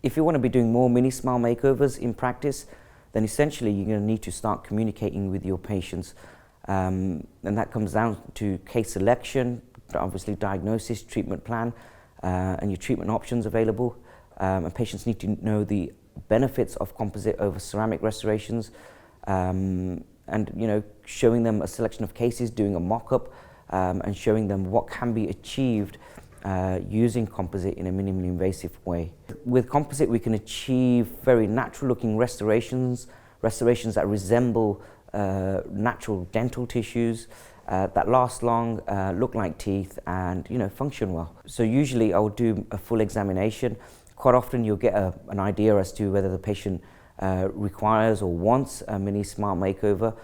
If you want to be doing more mini smile makeovers in practice, then essentially you're going to need to start communicating with your patients. And that comes down to case selection, obviously diagnosis, treatment plan, and your treatment options available. And patients need to know the benefits of composite over ceramic restorations, and showing them a selection of cases, doing a mock-up, and showing them what can be achieved using composite in a minimally invasive way. With composite, we can achieve very natural-looking restorations that resemble natural dental tissues, that last long, look like teeth, and function well. So usually I will do a full examination. Quite often you'll get an idea as to whether the patient requires or wants a mini smile makeover.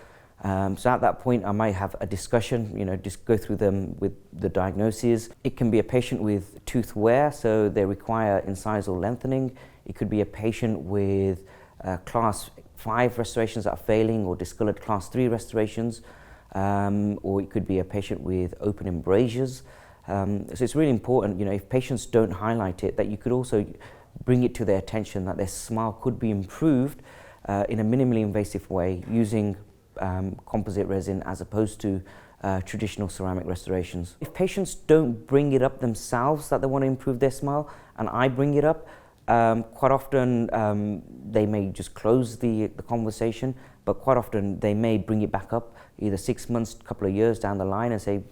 So at that point I might have a discussion, just go through them with the diagnoses. It can be a patient with tooth wear, so they require incisal lengthening. It could be a patient with class 5 restorations that are failing, or discolored class 3 restorations, or it could be a patient with open embrasures. So it's really important, if patients don't highlight it, that you could also bring it to their attention that their smile could be improved in a minimally invasive way using composite resin as opposed to traditional ceramic restorations. If patients don't bring it up themselves that they want to improve their smile, and I bring it up, quite often they may just close the conversation, but quite often they may bring it back up either 6 months, a couple of years down the line and say,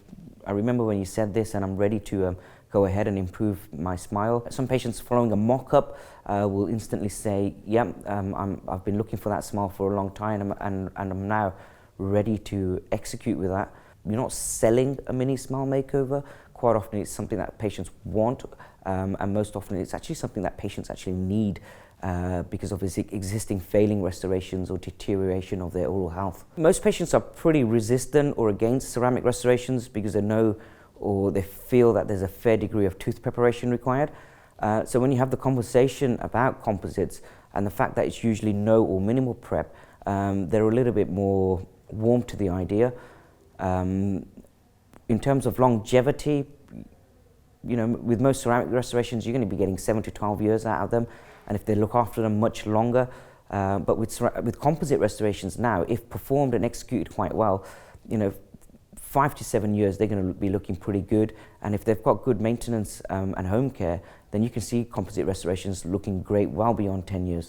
I remember when you said this and I'm ready to go ahead and improve my smile. Some patients following a mock-up will instantly say, yeah, I've been looking for that smile for a long time and I'm now ready to execute with that. You're not selling a mini smile makeover. Quite often it's something that patients want, and most often it's actually something that patients actually need because of existing failing restorations or deterioration of their oral health. Most patients are pretty resistant or against ceramic restorations because they know or they feel that there's a fair degree of tooth preparation required. So when you have the conversation about composites and the fact that it's usually no or minimal prep, they're a little bit more warm to the idea. In terms of longevity, with most ceramic restorations, you're going to be getting 7 to 12 years out of them, and if they look after them much longer. But with composite restorations now, if performed and executed quite well, 5 to 7 years, they're going to be looking pretty good. And if they've got good maintenance and home care, then you can see composite restorations looking great well beyond 10 years.